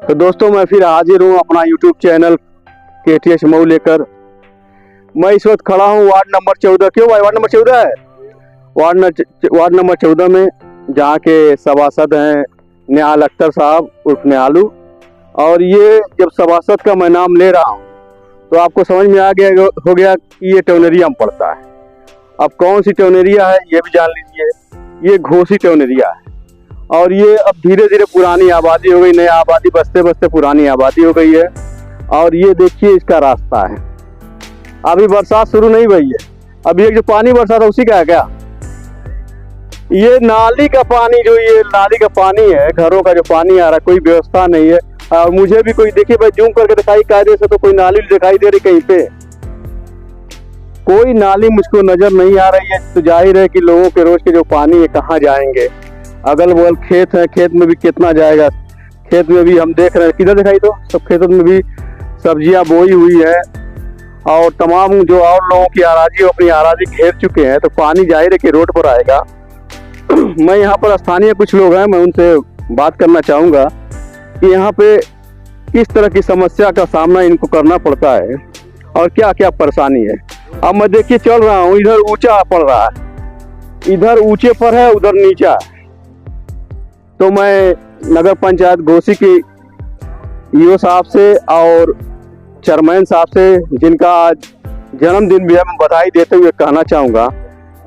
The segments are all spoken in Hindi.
तो दोस्तों मैं फिर हाजिर हूँ अपना यूट्यूब चैनल KTS मऊ लेकर। मैं इस वक्त खड़ा हूँ वार्ड नंबर 14। क्यों भाई वार्ड नंबर 14 है? वार्ड नंबर 14 में जहाँ के सभासद हैं निहाल अख्तर साहब उर्फ निहालू। और ये जब सभासद का मैं नाम ले रहा हूँ तो आपको समझ में आ गया हो गया कि ये टोनेरिया में पड़ता है। अब कौन सी टोनेरिया है ये भी जान लीजिए, ये घोसी टोनेरिया है। और ये अब धीरे धीरे पुरानी आबादी हो गई, नई आबादी बसते बसते पुरानी आबादी हो गई है। और ये देखिए इसका रास्ता है। अभी बरसात शुरू नहीं हुई है, अभी एक जो पानी बरसा था उसी का है क्या? ये नाली का पानी, जो ये नाली का पानी है, घरों का जो पानी आ रहा है, कोई व्यवस्था नहीं है। और मुझे भी कोई देखिए भाई जूम करके दिखाई कायदे से तो कोई नाली दिखाई दे रही कहीं पे, कोई नाली मुझको नजर नहीं आ रही है। तो जाहिर है कि लोगों के रोज के जो पानी है कहाँ जाएंगे? अगल बगल खेत है, खेत में भी कितना जाएगा? खेत में भी हम देख रहे हैं, किधर दिखाई तो सब खेतों में भी सब्जियां बोई हुई है। और तमाम जो और लोगों की आराजी अपनी आराजी घेर चुके हैं, तो पानी जाहिर है कि रोड पर आएगा। मैं यहाँ पर स्थानीय कुछ लोग हैं, मैं उनसे बात करना चाहूँगा कि यहाँ पे किस तरह की समस्या का सामना इनको करना पड़ता है और क्या क्या परेशानी है। अब मैं देखिए चल रहा हूँ, इधर ऊंचा पड़ रहा है, इधर ऊंचे पर है, उधर नीचा है। तो मैं नगर पंचायत घोसी की ईओ साहब से और चेयरमैन साहब से, जिनका आज जन्मदिन भी है, मैं बधाई देते हुए कहना चाहूँगा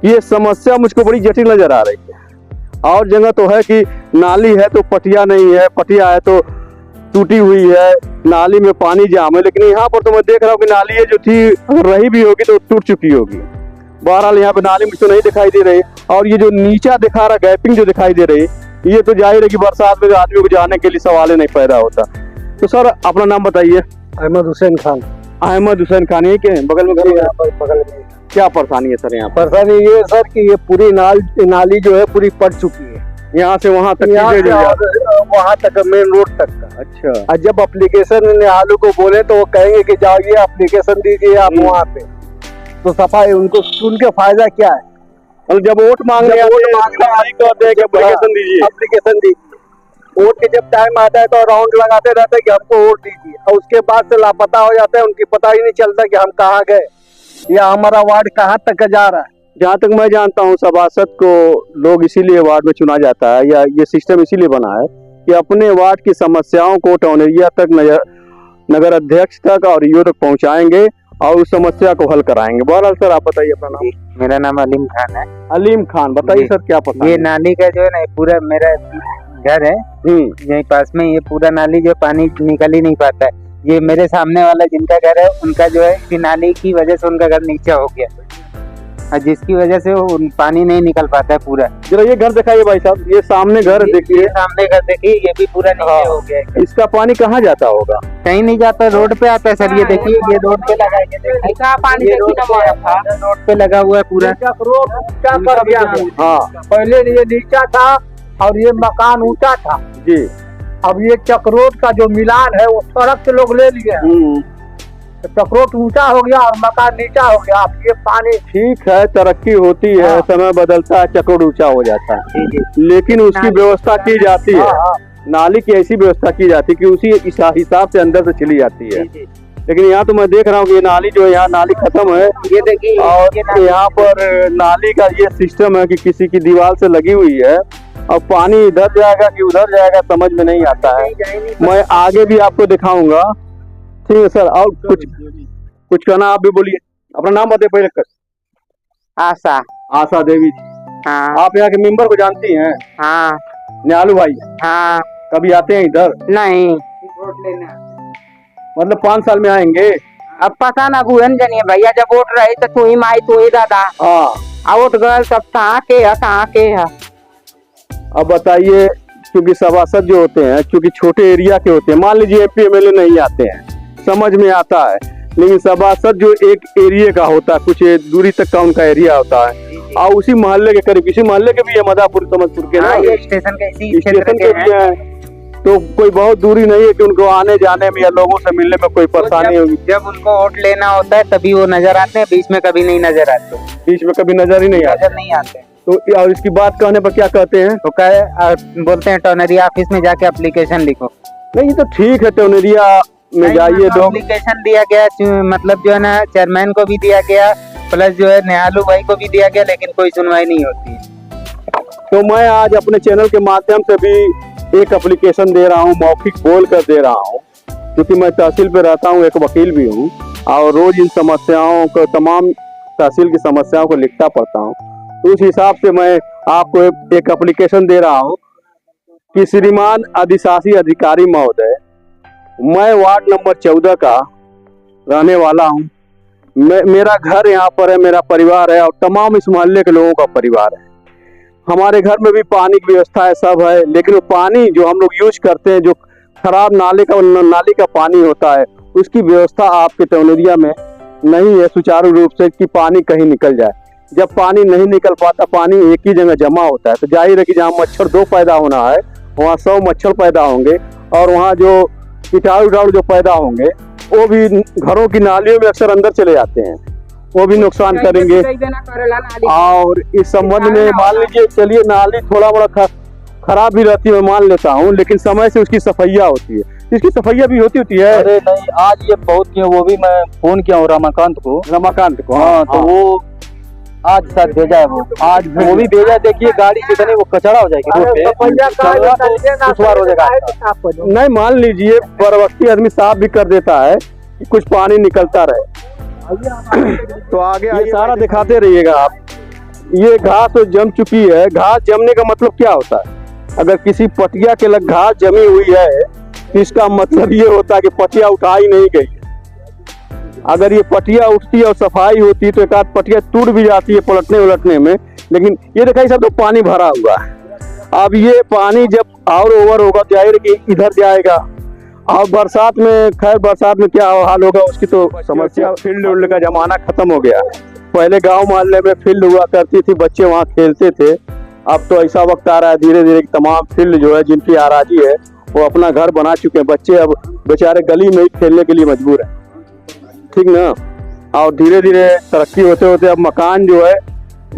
कि ये समस्या मुझको बड़ी जटिल नजर आ रही है। और जगह तो है कि नाली है तो पटिया नहीं है, पटिया है तो टूटी हुई है, नाली में पानी जाम है। लेकिन यहाँ पर तो मैं देख रहा हूँ कि नाली ये जो थी अगर रही भी होगी तो टूट चुकी होगी। बहरहाल यहाँ पे नाली मुझको नहीं दिखाई दे रही। और ये जो नीचा दिखा रहा गैपिंग जो दिखाई दे रही, ये तो जाहिर है कि बरसात में आदमी को जाने के लिए सवाल ही नहीं पैदा होता। तो सर अपना नाम बताइए। अहमद हुसैन खान। अहमद हुसैन खान, ये के बगल में घर है? बगल में। क्या परेशानी है सर यहाँ? परेशानी ये है सर कि ये पूरी नाली जो है पूरी पड़ चुकी है, यहाँ से वहाँ तक, वहाँ तक मेन रोड तक का। अच्छा। और जब एप्लीकेशन निहालू को बोले तो वो कहेंगे कि जाइए एप्लीकेशन दीजिए आप वहाँ पे, तो सफाई उनको उनके फायदा क्या है? और जब वोट मांगने एप्लीकेशन दीजिए, वोट के जब टाइम आता है तो राउंड लगाते रहते हैं कि हमको वोट दीजिए, और उसके बाद से लापता हो जाते हैं, उनकी पता ही नहीं चलता कि हम कहाँ गए या हमारा वार्ड कहाँ तक जा रहा है। जहाँ तक मैं जानता हूँ सभासद को लोग इसीलिए वार्ड में चुना जाता है, या ये सिस्टम इसीलिए बना है कि अपने वार्ड की समस्याओं को टोनेरिया तक, नगर अध्यक्ष तक और ईओ तक पहुँचाएंगे और उस समस्या को हल कराएंगे। बहरहाल सर आप बताइए अपना नाम। मेरा नाम अलीम खान है। अलीम खान, बताइए सर क्या पता? ये नाली का जो है ना, पूरा मेरा घर है यहीं पास में, ये पूरा नाली जो पानी निकल ही नहीं पाता है। ये मेरे सामने वाला जिनका घर है उनका जो है कि नाली की वजह से उनका घर नीचे हो गया, और जिसकी वजह से वो पानी नहीं निकल पाता है पूरा। जरा ये घर दिखाइए भाई साहब, ये सामने घर देखिए, सामने घर देखिए, ये भी पूरा नीचे हो गया है। इसका पानी कहाँ जाता होगा? कहीं नहीं जाता, रोड पे आता है सर। ये देखिए, ये रोड पे लगा है, पानी रोड पे लगा हुआ है पूरा। रोड ऊंचा कर दिया है। हाँ, पहले ये नीचा था और ये मकान ऊंचा था जी। अब ये चक्रोट का जो मिलान है वो सड़क से लोग ले लिए, तो चक्रोट ऊंचा हो गया और मकान नीचा हो गया। अब ये पानी ठीक है, तरक्की होती है, समय बदलता है, चक्रोट ऊंचा हो जाता है, लेकिन उसकी व्यवस्था की जाती है। नाली की ऐसी व्यवस्था की जाती है कि उसी हिसाब से अंदर से चली जाती है। लेकिन यहाँ तो मैं देख रहा हूँ कि ये नाली जो है, यहाँ नाली खत्म है, ये देखिए, और यहाँ पर नाली का ये सिस्टम है कि किसी की दीवार से लगी हुई है, और पानी इधर जाएगा कि उधर जाएगा समझ में नहीं आता है। मैं आगे भी आपको दिखाऊंगा। ठीक है सर, और कुछ कहना आप भी बोलिए। अपना नाम बताइए पहले कर। आशा। आशा देवी। हाँ। आप यहाँ के मेंबर को जानती हैं? हाँ। निहालू भाई। हाँ। कभी आते हैं इधर? नहीं। मतलब 5 साल में आएंगे? अब पता ना बुहन जनिए भैया, जब वोट रही तो तू ही माई तू ही दादा। हाँ, वोट गल सब कहाँ के है, कहाँ के है। अब बताइए, क्योंकि सभासद जो होते हैं क्योंकि छोटे एरिया के होते हैं, मान लीजिए MP MLA नहीं आते हैं, समझ में आता है, लेकिन सभासद जो एक एरिया का होता है, कुछ दूरी तक का उनका एरिया होता है, और उसी मोहल्ले के करीब, इसी मोहल्ले के भी है, मदापुर समझपुर के ना, ये स्टेशन के भी है, तो कोई बहुत दूरी नहीं है कि उनको आने जाने में या लोगों से मिलने में कोई परेशानी होगी। जब उनको वोट लेना होता है तभी वो नजर आते हैं, बीच में कभी नहीं नजर आते। बीच में कभी नजर ही नहीं आते। तो और इसकी बात कहने पर क्या कहते हैं? तो बोलते हैं टोनेरिया ऑफिस में जाके एप्लीकेशन लिखो। नहीं, ये तो ठीक है, टोनेरिया में जाइए लोग। एप्लीकेशन दिया गया, मतलब जो है ना चेयरमैन को भी दिया गया, प्लस जो है नेहालू भाई को भी दिया गया, लेकिन कोई सुनवाई नहीं होती है। तो मैं आज अपने चैनल के माध्यम से भी एक एप्लीकेशन दे रहा हूँ, मौखिक बोल कर दे रहा हूँ, क्योंकि मैं तहसील पे रहता हूँ, एक वकील भी हूँ और रोज इन समस्याओं को, तमाम तहसील की समस्याओं को लिखता पढ़ता हूँ। तो उस हिसाब से मैं आपको एक एप्लीकेशन दे रहा हूँ कि श्रीमान अधिशासी अधिकारी महोदय, मैं वार्ड नंबर 14 का रहने वाला हूँ। मेरा घर यहाँ पर है, मेरा परिवार है और तमाम इस मोहल्ले के लोगों का परिवार है। हमारे घर में भी पानी की व्यवस्था है, सब है, लेकिन वो पानी जो हम लोग यूज करते हैं, जो खराब नाले का पानी होता है, उसकी व्यवस्था आपके टोनेरिया में नहीं है सुचारू रूप से कि पानी कहीं निकल जाए। जब पानी नहीं निकल पाता, पानी एक ही जगह जमा होता है, तो जाहिर है कि जहाँ मच्छर 2 पैदा होना है वहाँ 100 मच्छर पैदा होंगे और वहाँ जो कीटाणु जो पैदा होंगे वो भी घरों की नालियों में अक्सर अंदर चले जाते हैं, वो भी नुकसान करेंगे। और इस संबंध में मान लीजिए, चलिए नाली थोड़ा बड़ा खराब भी रहती है, मैं मान लेता हूँ, लेकिन समय से उसकी सफाइया होती है। इसकी सफाइया भी होती है। अरे नहीं, आज ये बहुत किया, वो भी मैं फोन किया हूँ रमाकांत को। हाँ, तो वो आज साथ भेजा है, वो आज वो भी भेजा। देखिए गाड़ी से नहीं, वो कचरा हो जाएगी रोड पे, दुश्वार हो जाएगा। नहीं, मान लीजिए परवक्ती आदमी साफ भी कर देता है कि कुछ पानी निकलता रहे। तो आगे ये सारा दिखाते रहिएगा आप। ये घास तो जम चुकी है। घास जमने का मतलब क्या होता है? अगर किसी पटिया के लग घास जमी हुई है तो इसका मतलब ये होता है कि पटिया उठाई नहीं गई। अगर ये पटिया उठती है और सफाई होती है तो एक आध पटिया टूट भी जाती है पलटने उलटने में, लेकिन ये दिखाई सब तो पानी भरा हुआ है। अब ये पानी जब और ओवर होगा तो जाहिर कि इधर जाएगा। और बरसात में, खैर बरसात में क्या हाल होगा उसकी तो समस्या। फील्ड उल्ड का जमाना खत्म हो गया। पहले गांव मोहल्ले में फील्ड हुआ करती थी, बच्चे वहां खेलते थे। अब तो ऐसा वक्त आ रहा है धीरे धीरे तमाम फील्ड जो है, जिनकी आराजी है, वो अपना घर बना चुके हैं। बच्चे अब बेचारे गली में ही खेलने के लिए मजबूर है, ठीक ना। और धीरे धीरे तरक्की होते होते अब मकान जो है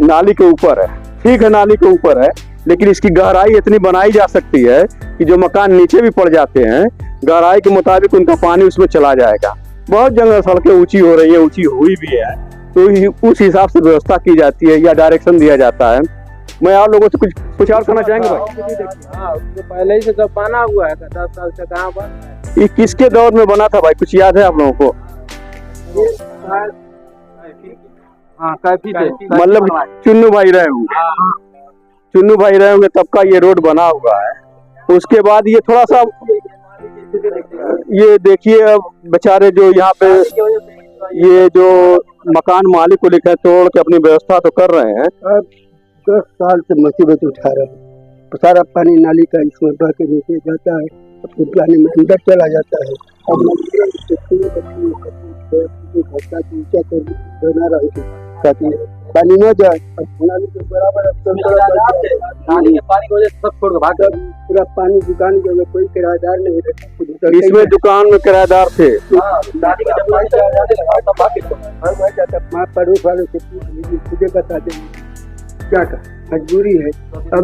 नाली के ऊपर है। ठीक है, नाली के ऊपर है, लेकिन इसकी गहराई इतनी बनाई जा सकती है कि जो मकान नीचे भी पड़ जाते हैं, गहराई के मुताबिक उनका पानी उसमें चला जाएगा। बहुत जगह सड़कें ऊंची हो रही है, ऊंची हुई भी है, तो उस हिसाब से व्यवस्था की जाती है या डायरेक्शन दिया जाता है। मैं आप लोगों से कुछ और कहना चाहेंगे भाई? हाँ, पहले ही से तो बना हुआ है, 10 साल से कहाँ बना। ये किसके दौर में बना था भाई, कुछ याद है आप लोगों को? हाँ, काफी मतलब चुन्नू भाई रहे होंगे, चुन्नू भाई रहे होंगे तब का ये रोड बना हुआ है। उसके बाद ये थोड़ा सा, ये देखिए अब बेचारे जो यहाँ पे ये जो मकान मालिक को लिखा है, तोड़ के अपनी व्यवस्था तो कर रहे हैं। 10 साल से मुसीबत उठा रहे हैं। सारा पानी नाली का इसमें बह के नीचे जाता है, तो पानी में अंदर चला जाता है। अब ताकि पानी न जाए, नाली के बराबर नाली के पानी की वजह से सब छोड़ के भाग गए। पूरा पानी दुकान के कोई किराएदार नहीं रहता। इसमें दुकान में किराएदार थे। मैं पड़ोस वाले से मुझे बता दें क्या का मजबूरी है। अब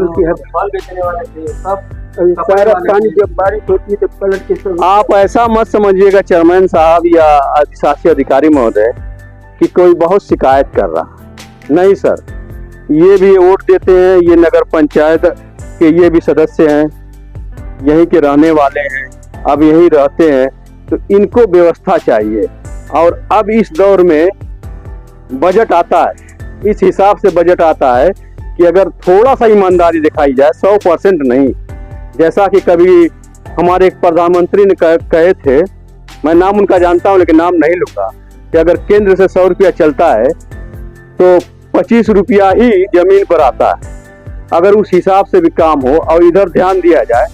उसकी सारा पानी जब बारिश होती है तो पलट के सब। आप ऐसा मत समझिएगा चेयरमैन साहब या अधिशासी अधिकारी महोदय कि कोई बहुत शिकायत कर रहा, नहीं सर। ये भी वोट देते हैं, ये नगर पंचायत के ये भी सदस्य हैं, यहीं के रहने वाले हैं, अब यहीं रहते हैं, तो इनको व्यवस्था चाहिए। और अब इस दौर में बजट आता है, इस हिसाब से बजट आता है कि अगर थोड़ा सा ईमानदारी दिखाई जाए, 100% नहीं, जैसा कि कभी हमारे एक प्रधानमंत्री ने कहे थे, मैं नाम उनका जानता हूं लेकिन नाम नहीं लूंगा, कि अगर केंद्र से 100 रुपया चलता है तो 25 रुपया ही जमीन पर आता है। अगर उस हिसाब से भी काम हो और इधर ध्यान दिया जाए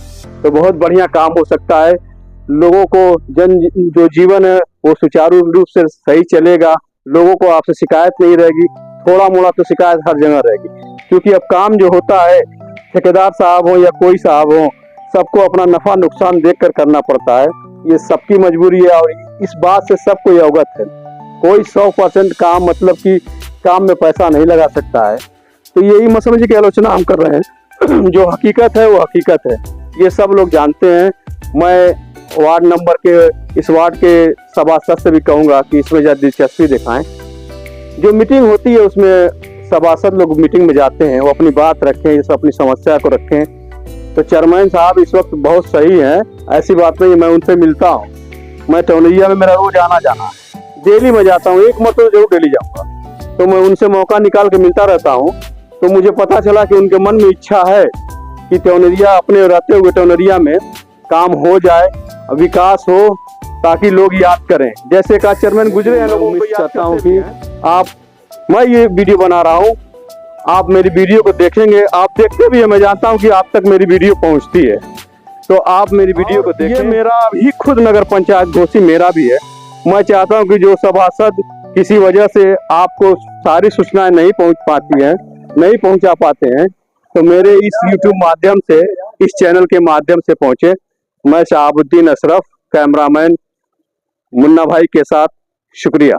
तो बहुत बढ़िया काम हो सकता है। लोगों को जो जीवन है वो सुचारू रूप से सही चलेगा, लोगों को आपसे शिकायत नहीं रहेगी। थोड़ा मोड़ा तो शिकायत हर जगह रहेगी, क्योंकि अब काम जो होता है ठेकेदार साहब हो या कोई साहब हो, सबको अपना नफा नुकसान देखकर करना पड़ता है। ये सबकी मजबूरी है और इस बात से सबको अवगत है। कोई 100% काम, मतलब कि काम में पैसा नहीं लगा सकता है। तो यही मत समझिए कि आलोचना हम कर रहे हैं। जो हकीकत है वो हकीकत है, ये सब लोग जानते हैं। मैं वार्ड नंबर के इस वार्ड के सभासद से भी कहूँगा कि इसमें ज़्यादा दिलचस्पी दिखाएं। जो मीटिंग होती है उसमें सभासद लोग मीटिंग में जाते हैं, वो अपनी बात रखें, जैसे अपनी समस्या को रखें। तो चेयरमैन साहब इस वक्त बहुत सही हैं, ऐसी बात नहीं, मैं उनसे मिलता हूँ। मैं टौनरिया में मेरा रोज आना जाना है, डेली मैं जाता हूँ, एक मतलब जरूर डेली जाऊँगा। तो मैं उनसे मौका निकाल के मिलता रहता हूँ। तो मुझे पता चला कि उनके मन में इच्छा है कि टौनरिया अपने रहते हुए टौनरिया में काम हो जाए, विकास हो, ताकि लोग याद करें। जैसे का चेयरमैन गुजरे हैं, लोगों को चाहता हूँ कि मैं ये वीडियो बना रहा हूँ, आप मेरी वीडियो को देखेंगे, आप देखते भी है, मैं जानता हूँ कि आप तक मेरी वीडियो पहुँचती है, तो आप मेरी वीडियो को देखें। ये मेरा भी खुद नगर पंचायत घोसी मेरा भी है। मैं चाहता हूँ कि जो सभासद किसी वजह से आपको सारी सूचनाएं नहीं पहुँच पाती हैं, नहीं पहुँचा पाते हैं, तो मेरे इस YouTube माध्यम से, इस चैनल के माध्यम से पहुँचे। मैं शहाबुद्दीन अशरफ, कैमरामैन मुन्ना भाई के साथ, शुक्रिया।